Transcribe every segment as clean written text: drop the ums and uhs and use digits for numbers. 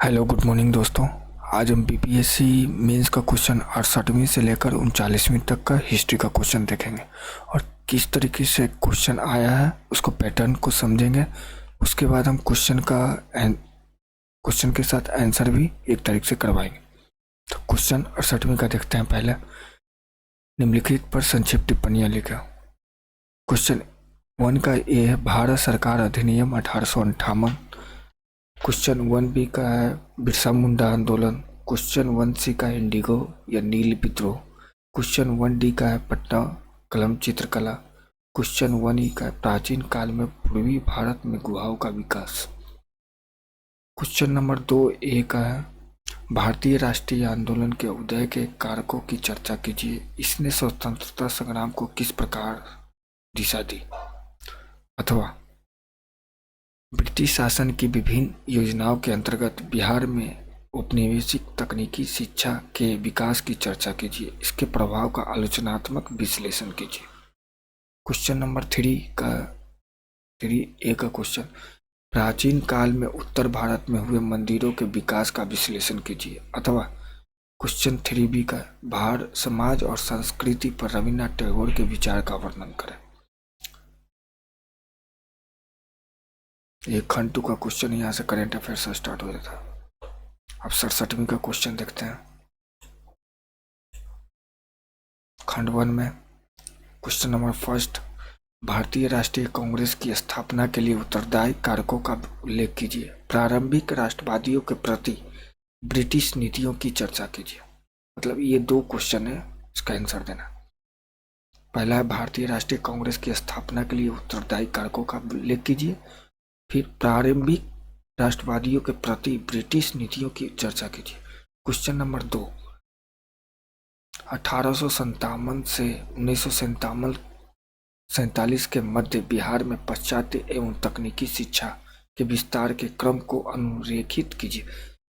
Hello good morning दोस्तों। आज हम बीपीएससी मेंस का क्वेश्चन 68वीं से लेकर 39वीं तक का हिस्ट्री का क्वेश्चन देखेंगे और किस तरीके से क्वेश्चन आया है उसको पैटर्न को समझेंगे। उसके बाद हम क्वेश्चन के साथ आंसर भी एक तरीके से करवाएंगे। तो क्वेश्चन 68वीं का देखते हैं। पहले निम्नलिखित पर संक्षिप्त टिप्पणियाँ लिखा। क्वेश्चन 1 का ये है भारत सरकार अधिनियम 1858। क्वेश्चन 1 बी का है बिरसा मुंडा आंदोलन। क्वेश्चन 1 सी का है इंडिगो या नील विद्रोह। क्वेश्चन 1 डी का है पटना कलम चित्रकला। क्वेश्चन 1 ई का है प्राचीन काल में पूर्वी भारत में गुहाओं का विकास। क्वेश्चन नंबर 2 ए का है भारतीय राष्ट्रीय आंदोलन के उदय के कारकों की चर्चा कीजिए। इसने स्वतंत्रता संग्राम को किस प्रकार दिशा दी। अथवा ब्रिटिश शासन की विभिन्न योजनाओं के अंतर्गत बिहार में औपनिवेशिक तकनीकी शिक्षा के विकास की चर्चा कीजिए। इसके प्रभाव का आलोचनात्मक विश्लेषण कीजिए। क्वेश्चन नंबर 3 ए का क्वेश्चन प्राचीन काल में उत्तर भारत में हुए मंदिरों के विकास का विश्लेषण कीजिए। अथवा क्वेश्चन 3 बी का भारत समाज और संस्कृति पर रविन्द्रनाथ टैगोर के विचार का वर्णन करें। ये खंड 2 का क्वेश्चन यहाँ से करेंट अफेयर से स्टार्ट हो जाता है। अब 67वीं का क्वेश्चन देखते हैं। खंड 1 में क्वेश्चन नंबर 1 भारतीय राष्ट्रीय कांग्रेस की स्थापना के लिए उत्तरदायी कारकों का उल्लेख कीजिए। प्रारंभिक राष्ट्रवादियों के प्रति ब्रिटिश नीतियों की चर्चा कीजिए। मतलब ये 2 क्वेश्चन है, इसका आंसर देना। पहला है भारतीय राष्ट्रीय कांग्रेस की स्थापना के लिए उत्तरदायी कारकों का उल्लेख कीजिए। फिर प्रारंभिक राष्ट्रवादियों के प्रति ब्रिटिश नीतियों की चर्चा कीजिए। क्वेश्चन नंबर 2 1857 से 1947 के मध्य बिहार में पाश्चात्य एवं तकनीकी शिक्षा के विस्तार के क्रम को अनुरेखित कीजिए।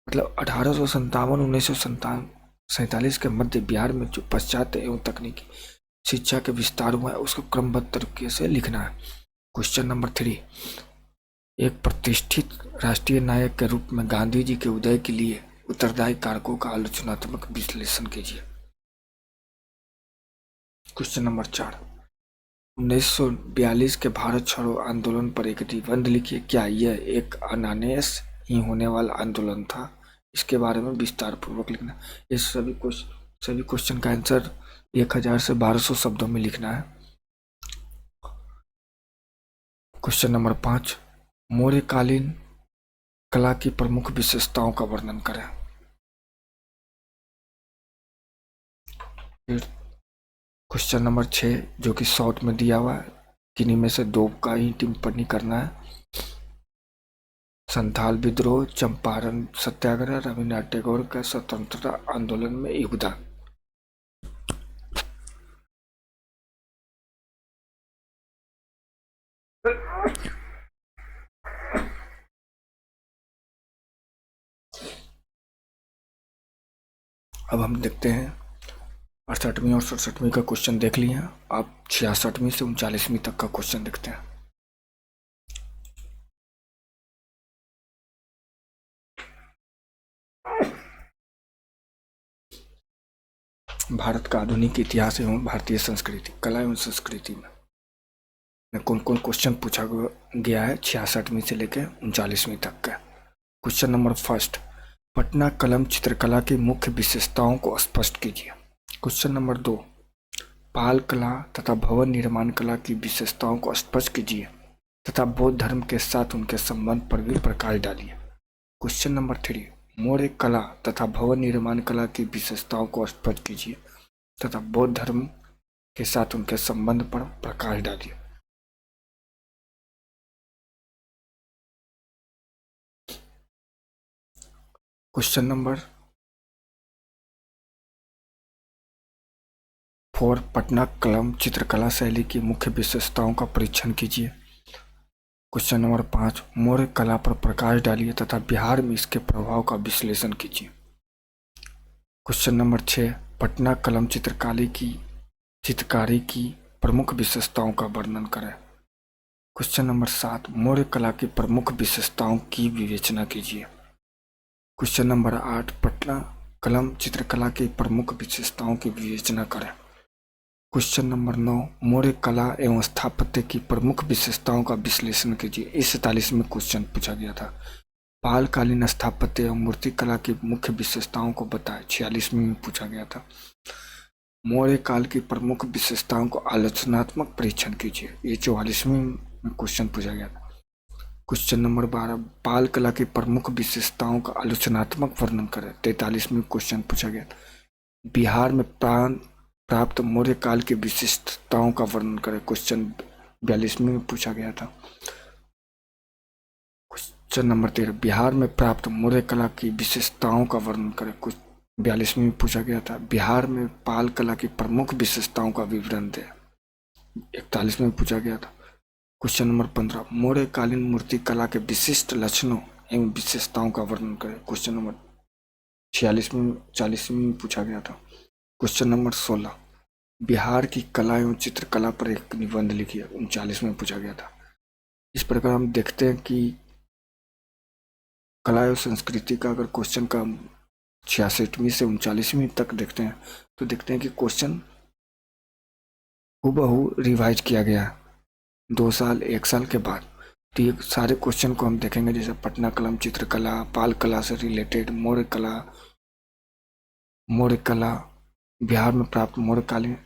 मतलब 1857 1947 के मध्य बिहार में जो पाश्चात्य एवं तकनीकी शिक्षा के विस्तार हुआ है उसको क्रमबद्ध तरीके से लिखना है। क्वेश्चन नंबर 3 एक प्रतिष्ठित राष्ट्रीय नायक के रूप में गांधी जी के उदय के लिए उत्तरदायी कारकों का आलोचनात्मक विश्लेषण कीजिए। क्वेश्चन नंबर 4 1942 के भारत छोड़ो आंदोलन पर एक निबंध लिखिए। क्या यह एक अनायास ही होने वाला आंदोलन था? इसके बारे में विस्तार पूर्वक लिखना। ये सभी क्वेश्चन का आंसर 1000 से 1200 शब्दों में लिखना है। क्वेश्चन नंबर 5 मौर्यकालीन कला की प्रमुख विशेषताओं का वर्णन करें। फिर क्वेश्चन नंबर 6 जो कि शॉर्ट में दिया हुआ है, किन्हीं में से 2 का ही टिप्पणी करना है। संथाल विद्रोह, चंपारण सत्याग्रह, रविन्द्रनाथ टैगोर का स्वतंत्रता आंदोलन में योगदान। अब हम देखते हैं 68वीं और 67वीं का क्वेश्चन देख लिए हैं। आप 66वीं से 39वीं तक का क्वेश्चन देखते हैं। भारत का आधुनिक इतिहास एवं भारतीय संस्कृति, कला एवं संस्कृति में कौन कौन क्वेश्चन पूछा गया है 66वीं से लेकर 39वीं तक का। क्वेश्चन नंबर 1 पटना कलम चित्रकला की मुख्य विशेषताओं को स्पष्ट कीजिए। क्वेश्चन नंबर 2 पाल कला तथा भवन निर्माण कला की विशेषताओं को स्पष्ट कीजिए तथा बौद्ध धर्म के साथ उनके संबंध पर भी प्रकाश डालिए। क्वेश्चन नंबर 3 मौर्य कला तथा भवन निर्माण कला की विशेषताओं को स्पष्ट कीजिए तथा बौद्ध धर्म के साथ उनके संबंध पर प्रकाश डालिए। क्वेश्चन नंबर 4 पटना कलम चित्रकला शैली की मुख्य विशेषताओं का परीक्षण कीजिए। क्वेश्चन नंबर 5 मौर्य कला पर प्रकाश डालिए तथा बिहार में इसके प्रभाव का विश्लेषण कीजिए। क्वेश्चन नंबर 6 पटना कलम चित्रकारी की प्रमुख विशेषताओं का वर्णन करें। क्वेश्चन नंबर 7 मौर्य कला की प्रमुख विशेषताओं की विवेचना कीजिए। क्वेश्चन नंबर 8, पटना कलम चित्रकला की प्रमुख विशेषताओं की विवेचना करें। क्वेश्चन नंबर 9, मौर्य कला एवं स्थापत्य की प्रमुख विशेषताओं का विश्लेषण कीजिए। इस 47वें क्वेश्चन पूछा गया था। पालकालीन स्थापत्य एवं मूर्ति कला की मुख्य विशेषताओं को बताएं। 46वें में पूछा गया था। मौर्य काल की प्रमुख विशेषताओं को आलोचनात्मक परीक्षण कीजिए। ये 44वें में क्वेश्चन पूछा गया था। क्वेश्चन नंबर 12, पाल कला की प्रमुख विशेषताओं का आलोचनात्मक वर्णन करें। 43वें क्वेश्चन पूछा गया था। बिहार में प्राप्त मौर्य काल की विशिष्टताओं का वर्णन करें। क्वेश्चन 42वें में पूछा गया था। क्वेश्चन नंबर 13, बिहार में प्राप्त मौर्य कला की विशेषताओं का वर्णन करें। कुछ 42वें में पूछा गया था। बिहार में पाल कला की प्रमुख विशेषताओं का विवरण दें। 41वें में पूछा गया था। क्वेश्चन नंबर 15, मौर्य कालीन मूर्ति कला के विशिष्ट लक्षणों एवं विशेषताओं का वर्णन करें। क्वेश्चन नंबर 40वें में पूछा गया था। क्वेश्चन नंबर 16, बिहार की कला एवं चित्रकला पर एक निबंध लिखिए। 39वें में पूछा गया था। इस प्रकार हम देखते हैं कि कला एवं संस्कृति का अगर क्वेश्चन का 66वीं से 39वीं तक देखते हैं तो देखते हैं कि क्वेश्चन हूबहू रिवाइज किया गया है 2 साल 1 साल के बाद। तो ये सारे क्वेश्चन को हम देखेंगे, जैसे पटना कलम चित्रकला, पाल कला से रिलेटेड, मौर्य कला, बिहार में प्राप्त मौर्य कालीन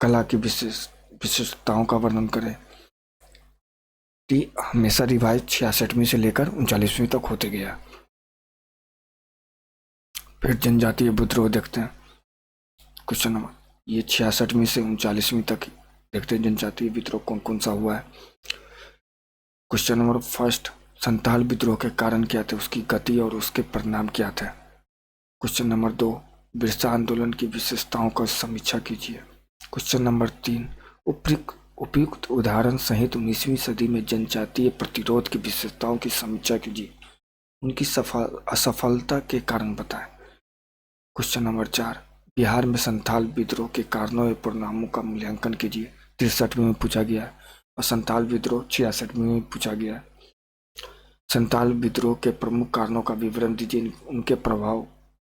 कला की विशेषताओं का वर्णन करें। हमेशा रिवाइज 66वीं से लेकर 39वीं तक होते गया। फिर जनजातीय विद्रोह देखते हैं। क्वेश्चन नंबर ये 66वीं से 39वीं तक देखते हैं जनजातीय विद्रोह कौन कौन सा हुआ है। क्वेश्चन नंबर फर्स्ट, संथाल विद्रोह के कारण क्या थे, उसकी गति और उसके परिणाम क्या थे। क्वेश्चन नंबर 2, बिरसा आंदोलन की विशेषताओं का समीक्षा कीजिए। क्वेश्चन नंबर 3, उपयुक्त उदाहरण सहित 19वीं सदी में जनजातीय प्रतिरोध की विशेषताओं की समीक्षा कीजिए, उनकी असफलता के कारण बताएं। क्वेश्चन नंबर 4, बिहार में संथाल विद्रोह के कारणों एवं परिणामों का मूल्यांकन कीजिए। 63वें में पूछा गया है। और संथाल विद्रोह 66वें में पूछा गया है। संथाल विद्रोह के प्रमुख कारणों का विवरण दीजिए, उनके प्रभाव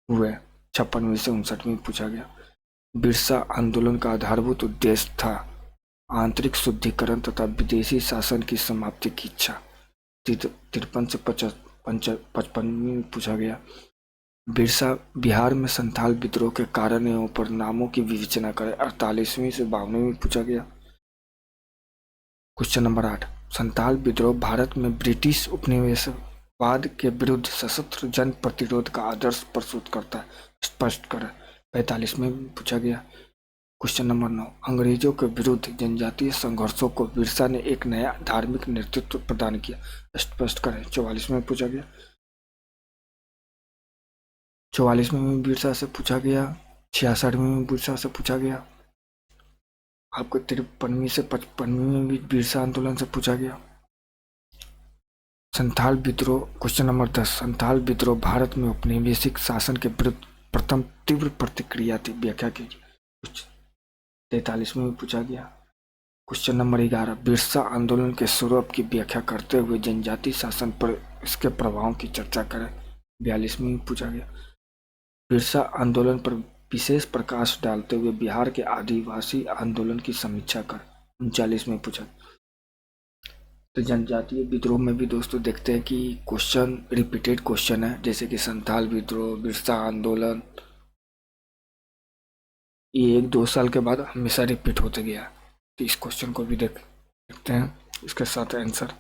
हुए। 56वें से 59वें में पूछा गया। बिरसा आंदोलन का आधारभूत उद्देश्य था आंतरिक शुद्धिकरण तथा विदेशी शासन की समाप्ति की इच्छा। 53 से 55 में पूछा गया। बिहार में संथाल विद्रोह के कारण एवं परिणामों की विवेचना करें। 48वीं से 52वीं में पूछा गया। क्वेश्चन नंबर 8, संथाल विद्रोह भारत में ब्रिटिश उपनिवेशवाद के विरुद्ध सशस्त्र जन प्रतिरोध का आदर्श प्रस्तुत करता है, स्पष्ट करें। 45 में पूछा गया। क्वेश्चन नंबर 9, अंग्रेजों के विरुद्ध जनजातीय संघर्षों को बिरसा ने एक नया धार्मिक नेतृत्व प्रदान किया, स्पष्ट करें। 44 में पूछा गया। 44 में बिरसा से पूछा गया। 66 में बिरसा से पूछा गया। आपको 53वीं से 55वीं में भी बिरसा आंदोलन से पूछा गया। संथाल विद्रोह, क्वेश्चन नंबर 10, संथाल विद्रोह भारत में औपनिवेशिक शासन के विरुद्ध प्रथम तीव्र प्रतिक्रिया थी, व्याख्या कीजिए। 43 में भी पूछा गया। क्वेश्चन नंबर 11, बिरसा आंदोलन के स्वरूप की व्याख्या करते हुए जनजाति शासन पर इसके प्रभावों की चर्चा करें। 42 में भी पूछा गया। बिरसा आंदोलन पर विशेष प्रकाश डालते हुए बिहार के आदिवासी आंदोलन की समीक्षा कर। 39 में पूछा। तो जनजातीय विद्रोह में भी दोस्तों देखते हैं कि क्वेश्चन रिपीटेड क्वेश्चन है, जैसे कि संथाल विद्रोह, बिरसा आंदोलन, ये 1-2 साल के बाद हमेशा रिपीट होते गया। तो इस क्वेश्चन को भी देखते हैं, इसके साथ आंसर।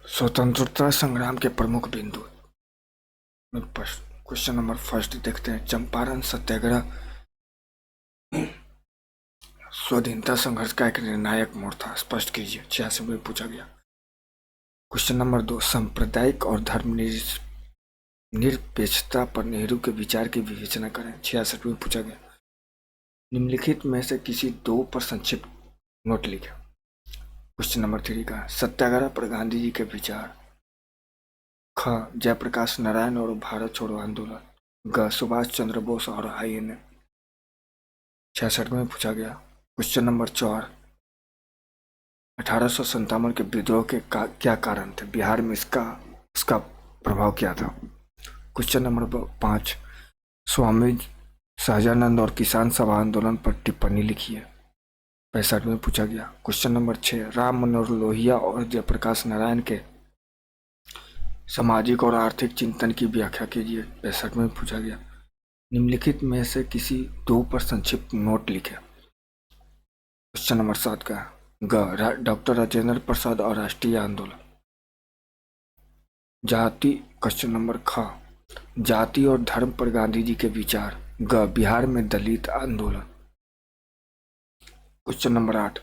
स्वतंत्रता संग्राम के प्रमुख बिंदु। क्वेश्चन नंबर फर्स्ट देखते हैं, चंपारण सत्याग्रह स्वाधीनता संघर्ष का एक निर्णायक मोड़ था, स्पष्ट कीजिए। 86 में पूछा गया। क्वेश्चन नंबर 2, सांप्रदायिक और निरपेक्षता पर नेहरू के विचार की विवेचना करें। 66 में पूछा गया। निम्नलिखित में से किसी दो पर संक्षिप्त नोट लिखें। क्वेश्चन नंबर 3 का सत्याग्रह पर गांधी जी के विचार। ख, जयप्रकाश नारायण और भारत छोड़ो आंदोलन। ग, सुभाष चंद्र बोस और INA। 66 में पूछा गया। क्वेश्चन नंबर 4, 1857 के विद्रोह के क्या कारण थे? बिहार में इसका प्रभाव क्या था? क्वेश्चन नंबर 5, स्वामी सहजानंद और किसान सभा आंदोलन पर टिप्पणी लिखी है। 65 में पूछा गया। क्वेश्चन नंबर 6, राम मनोहर लोहिया और जयप्रकाश नारायण के सामाजिक और आर्थिक चिंतन की व्याख्या कीजिए। 65 में पूछा गया। निम्नलिखित में से किसी दो पर संक्षिप्त नोट लिखे। क्वेश्चन नंबर 7 का ग, डॉक्टर राजेंद्र प्रसाद और राष्ट्रीय आंदोलन। जाति। क्वेश्चन नंबर ख, जाति और धर्म पर गांधी जी के विचार। ग, बिहार में दलित आंदोलन। क्वेश्चन नंबर 8,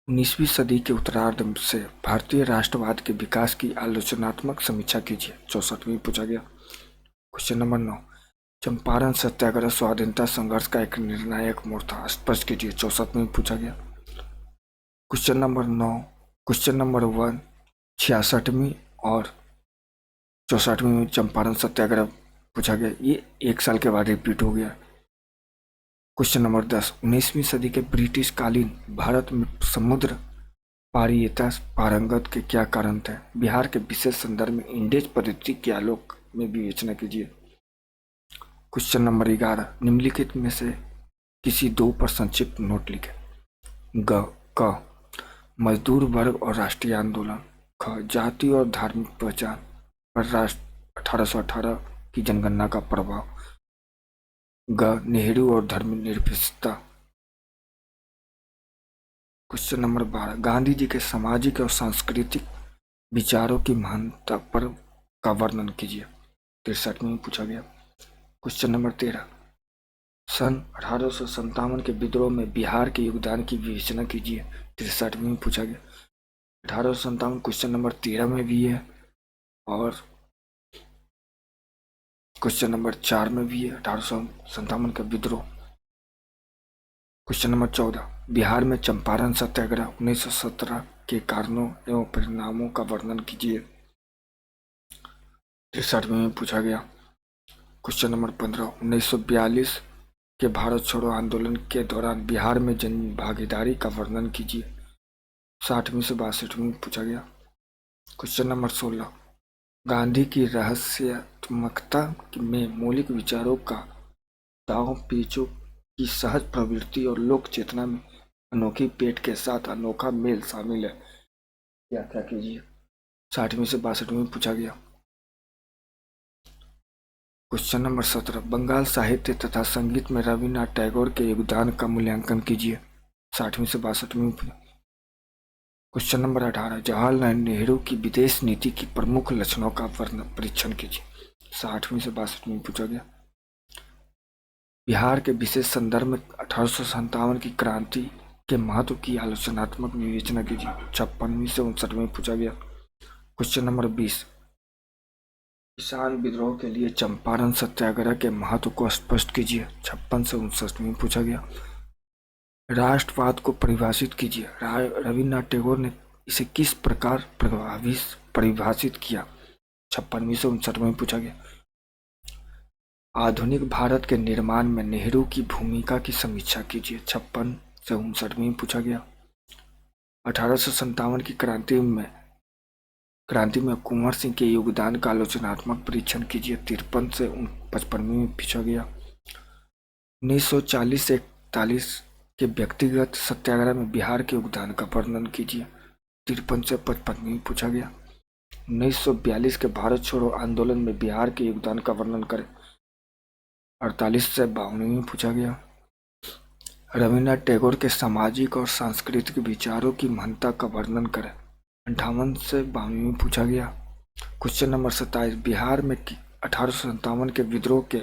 19वीं सदी के उत्तरार्ध से भारतीय राष्ट्रवाद के विकास की आलोचनात्मक समीक्षा कीजिए। 64 में पूछा गया। क्वेश्चन नंबर 9, चंपारण सत्याग्रह स्वाधीनता संघर्ष का एक निर्णायक मोड़ था, स्पष्ट कीजिए। 64 में पूछा गया। क्वेश्चन नंबर 9, क्वेश्चन नंबर 1, 66वीं और 64वीं में चंपारण सत्याग्रह पूछा गया। ये एक साल के बाद रिपीट हो गया। क्वेश्चन नंबर 10, 19वीं सदी के ब्रिटिश कालीन भारत में समुद्र पारीयता पारंगत के क्या कारण थे? बिहार के विशेष संदर्भ में इंडेज पद्धति के आलोक में विवेचना कीजिए। क्वेश्चन नंबर 11, निम्नलिखित में से किसी दो पर संक्षिप्त नोट लिखे। क, मजदूर वर्ग और राष्ट्रीय आंदोलन। ख, जाति और धार्मिक पहचान पर राष्ट्र 1818 की जनगणना का प्रभाव। ग, नेहरू और धर्मनिरपेक्षता। क्वेश्चन नंबर 12, गांधी जी के सामाजिक और सांस्कृतिक विचारों की महानता पर का वर्णन कीजिए। 63 में पूछा गया। क्वेश्चन नंबर 13, सन 1857 के विद्रोह में बिहार के योगदान की विवेचना कीजिए। 63 में पूछा गया। 1857 क्वेश्चन नंबर 13 में भी है और क्वेश्चन नंबर 4 में भी है। 1857 का विद्रोह। क्वेश्चन नंबर 14, बिहार में चंपारण सत्याग्रह 1917 के कारणों एवं परिणामों का वर्णन कीजिए। 63 में पूछा गया। क्वेश्चन नंबर 15, 1942 के भारत छोड़ो आंदोलन के दौरान बिहार में जन भागीदारी का वर्णन कीजिए। 60वीं से 62वीं में पूछा गया। क्वेश्चन नंबर 16, गांधी की रहस्यात्मकता में मौलिक विचारों का दांव पेचों की सहज प्रवृत्ति और लोक चेतना में अनोखी पेट के साथ अनोखा मेल शामिल है, व्याख्या कीजिए। 60वीं से 62वीं में पूछा गया। क्वेश्चन नंबर 17, बंगाल साहित्य तथा संगीत में रविन्द्रनाथ टैगोर के योगदान का मूल्यांकन कीजिए। 60वीं से 62वीं में। क्वेश्चन नंबर 18, जवाहरलाल नेहरू की विदेश नीति की प्रमुख लक्षणों का परीक्षण कीजिए। 60वीं से 62वीं में पूछा गया। बिहार के विशेष संदर्भ में 1857 की क्रांति के महत्व की आलोचनात्मक विवेचना कीजिए। 56वीं से 59वीं में पूछा गया। क्वेश्चन नंबर 20, किसान विद्रोह के लिए चंपारण सत्याग्रह के महत्व को स्पष्ट कीजिए। 56 से 59 में पूछा गया। राष्ट्रवाद को परिभाषित कीजिए। रविन्द्रनाथ टैगोर ने इसे किस प्रकार परिभाषित किया। 56वीं से 59 में पूछा गया। आधुनिक भारत के निर्माण में नेहरू की भूमिका की समीक्षा कीजिए। 56 से 59 में पूछा गया। 1857 की क्रांति में कुंवर सिंह के योगदान का आलोचनात्मक परीक्षण कीजिए। 53 से 55 में पूछा गया। 1940 से 41 के व्यक्तिगत सत्याग्रह में बिहार के योगदान का वर्णन कीजिए। 53 से 55 में पूछा गया। 1942 के भारत छोड़ो आंदोलन में बिहार के योगदान का वर्णन करें। 48 से 52 में पूछा गया। रविन्द्रनाथ टैगोर के सामाजिक और सांस्कृतिक विचारों की महानता का वर्णन करें। 58 से 52 में पूछा गया। क्वेश्चन नंबर 27, बिहार में 1857 के विद्रोह के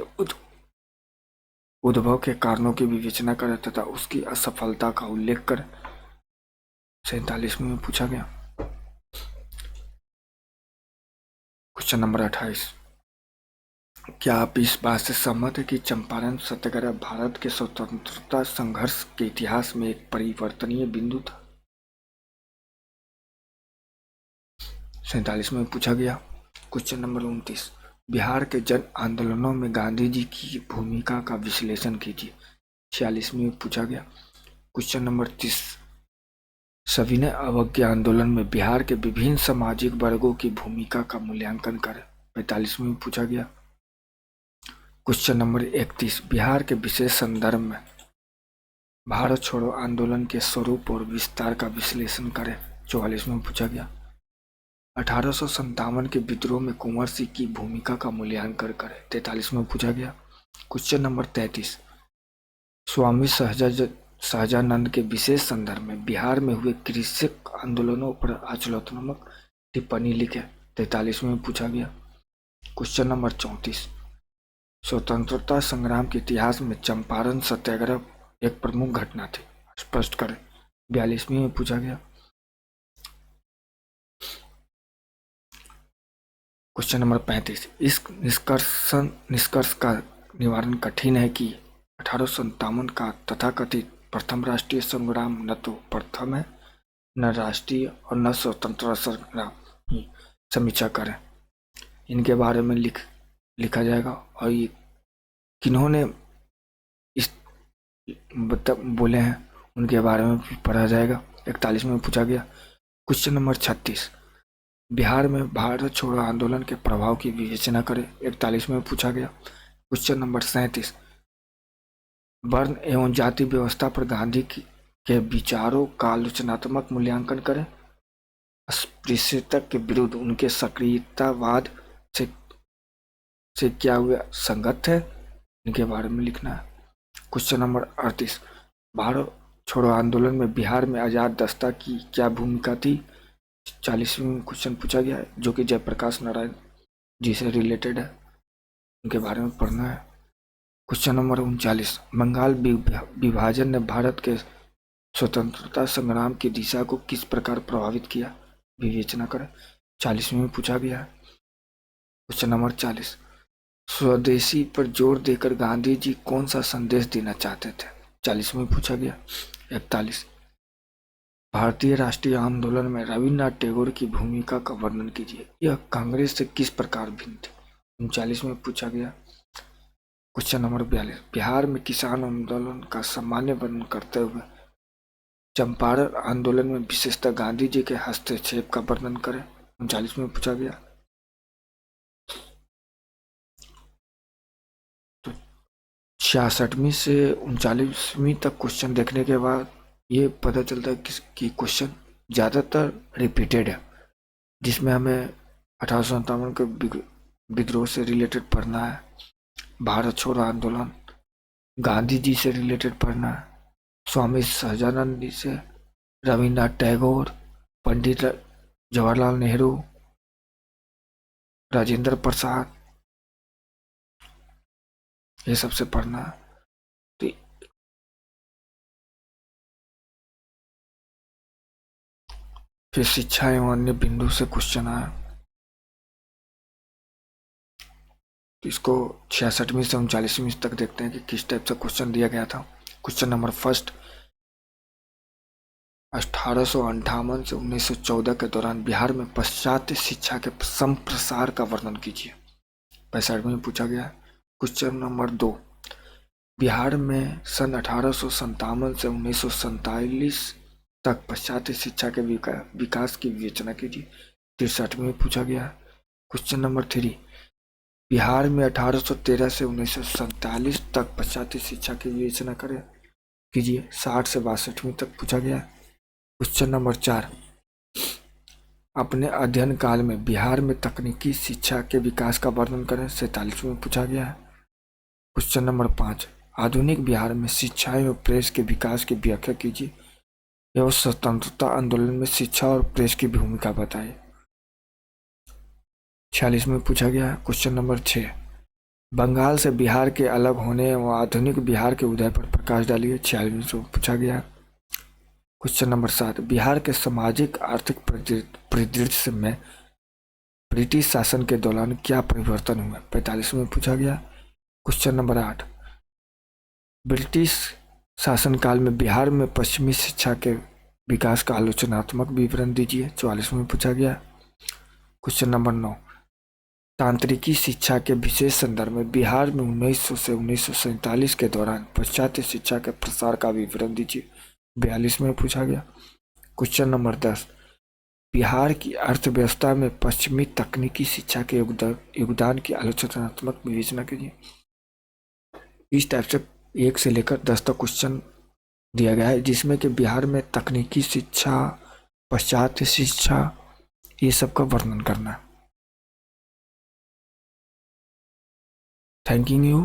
उद्भव के कारणों की विवेचना करें तथा उसकी असफलता का उल्लेख करें। 47 में पूछा गया। क्वेश्चन नंबर 28, क्या आप इस बात से सहमत है कि चंपारण सत्याग्रह भारत के स्वतंत्रता संघर्ष के इतिहास में एक परिवर्तनीय बिंदु था? 47 में पूछा गया। क्वेश्चन नंबर 29, बिहार के जन आंदोलनों में गांधी जी की भूमिका का विश्लेषण कीजिए। 46 में पूछा गया। क्वेश्चन नंबर 30, सविनय अवज्ञा आंदोलन में बिहार के विभिन्न सामाजिक वर्गों की भूमिका का मूल्यांकन करें। 45 में पूछा गया। क्वेश्चन नंबर 31, बिहार के विशेष संदर्भ में भारत छोड़ो आंदोलन के स्वरूप और विस्तार का विश्लेषण करें। 44 में पूछा गया। 1857 के विद्रोह में कुंवर सिंह की भूमिका का मूल्यांकन करें। 43 में पूछा गया। क्वेश्चन नंबर 33, स्वामी सहजानंद के विशेष संदर्भ में बिहार में हुए कृषक आंदोलनों पर आलोचनात्मक टिप्पणी लिखें। 43 में पूछा गया। क्वेश्चन नंबर 34, स्वतंत्रता संग्राम के इतिहास में चंपारण सत्याग्रह एक प्रमुख घटना थी, स्पष्ट करें। 42 में पूछा गया। क्वेश्चन नंबर 35, इस निष्कर्ष का निवारण कठिन है कि 1857 का तथाकथित प्रथम राष्ट्रीय संग्राम न तो प्रथम है, न राष्ट्रीय और न स्वतंत्रता संग्राम की समीक्षा करें। इनके बारे में लिखा जाएगा और ये किन्होंने इस बोले हैं उनके बारे में पढ़ा जाएगा। 41 में पूछा गया। क्वेश्चन नंबर 36, बिहार में भारत छोड़ो आंदोलन के प्रभाव की विवेचना करें। 41 में पूछा गया। क्वेश्चन नंबर 37, वर्ण एवं जाति व्यवस्था पर गांधी के विचारों का आलोचनात्मक मूल्यांकन करें। अस्पृश्यता के विरुद्ध उनके सक्रियतावाद से क्या हुआ संगत है, इनके बारे में लिखना है। क्वेश्चन नंबर 38, भारत छोड़ो आंदोलन में बिहार में आजाद दस्ता की क्या भूमिका थी। 40वां क्वेश्चन पूछा गया है जो कि जयप्रकाश नारायण जी से रिलेटेड है, उनके बारे में पढ़ना है। क्वेश्चन नंबर 39, बंगाल विभाजन ने भारत के स्वतंत्रता संग्राम की दिशा को किस प्रकार प्रभावित किया, विवेचना करें। 40 में पूछा गया है। क्वेश्चन नंबर 40, स्वदेशी पर जोर देकर गांधी जी कौन सा संदेश देना चाहते थे। 40 में पूछा गया। 41, भारतीय राष्ट्रीय आंदोलन में रविन्द्रनाथ टैगोर की भूमिका का वर्णन कीजिए, यह कांग्रेस से किस प्रकार भिन्न थी। 39 में पूछा गया। क्वेश्चन नंबर 42, बिहार में किसान आंदोलन का सामान्य वर्णन करते हुए चंपारण आंदोलन में विशेषतः गांधी जी के हस्तक्षेप का वर्णन करें। 39 में पूछा गया। तो 66वीं से 39वीं तक क्वेश्चन देखने के बाद ये पता चलता है कि क्वेश्चन ज़्यादातर रिपीटेड है, जिसमें हमें 1857 के विद्रोह से रिलेटेड पढ़ना है, भारत छोड़ो आंदोलन, गांधी जी से रिलेटेड पढ़ना है, स्वामी सहजानंद जी से, रविन्द्रनाथ टैगोर, पंडित जवाहरलाल नेहरू, राजेंद्र प्रसाद, ये सबसे पढ़ना है। तो फिर शिक्षा एवं अन्य बिंदु से क्वेश्चन आया, तो इसको 66वीं से 39वीं तक देखते हैं कि किस टाइप से क्वेश्चन दिया गया था। क्वेश्चन नंबर फर्स्ट, 1858 से 1914 के दौरान बिहार में पाश्चात्य शिक्षा के संप्रसार का वर्णन कीजिए। 65 में पूछा गया। क्वेश्चन नंबर 2, बिहार में सन 1857 से 1947 तक पाश्चात्य शिक्षा के विकास की विवेचना कीजिए। 63 में पूछा गया। क्वेश्चन नंबर 3, बिहार में 1813 से 1947 तक पाश्चात्य शिक्षा की विवेचना कीजिए। 60 से 62वीं तक पूछा गया। क्वेश्चन नंबर 4, अपने अध्ययन काल में बिहार में तकनीकी शिक्षा के विकास का वर्णन करें। 47 में पूछा गया है। क्वेश्चन नंबर 5, आधुनिक बिहार में शिक्षा एवं प्रेस के विकास की व्याख्या कीजिए एवं स्वतंत्रता आंदोलन में शिक्षा और प्रेस की भूमिका बताइए। 46 में पूछा गया है। क्वेश्चन नंबर 6, बंगाल से बिहार के अलग होने व आधुनिक बिहार के उदय पर प्रकाश डालिए। 46 में पूछा गया। क्वेश्चन नंबर 7, बिहार के सामाजिक आर्थिक परिदृश्य में ब्रिटिश शासन के दौरान क्या परिवर्तन हुआ। 45 में पूछा गया। क्वेश्चन नंबर 8, ब्रिटिश शासनकाल में बिहार में पश्चिमी शिक्षा के विकास का आलोचनात्मक विवरण दीजिए। 44 में पूछा गया। क्वेश्चन नंबर 9, तांत्रिकी शिक्षा के विशेष संदर्भ में बिहार में 1900 से 1947 के दौरान पाश्चात्य शिक्षा के प्रसार का विवरण दीजिए। 42 में पूछा गया। क्वेश्चन नंबर 10, बिहार की अर्थव्यवस्था में पश्चिमी तकनीकी शिक्षा के योगदान की आलोचनात्मक विवेचना कीजिए। इस टाइप से 1 से लेकर 10 तक क्वेश्चन दिया गया है, जिसमें कि बिहार में तकनीकी शिक्षा, पाश्चात्य शिक्षा, ये सब का वर्णन करना है। Thanking you.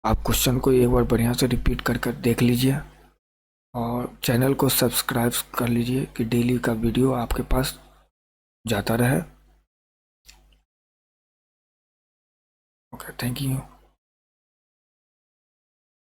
आप क्वेश्चन को एक बार बढ़िया से रिपीट कर देख लीजिए और चैनल को सब्सक्राइब कर लीजिए कि डेली का वीडियो आपके पास जाता रहे। Okay, thank you.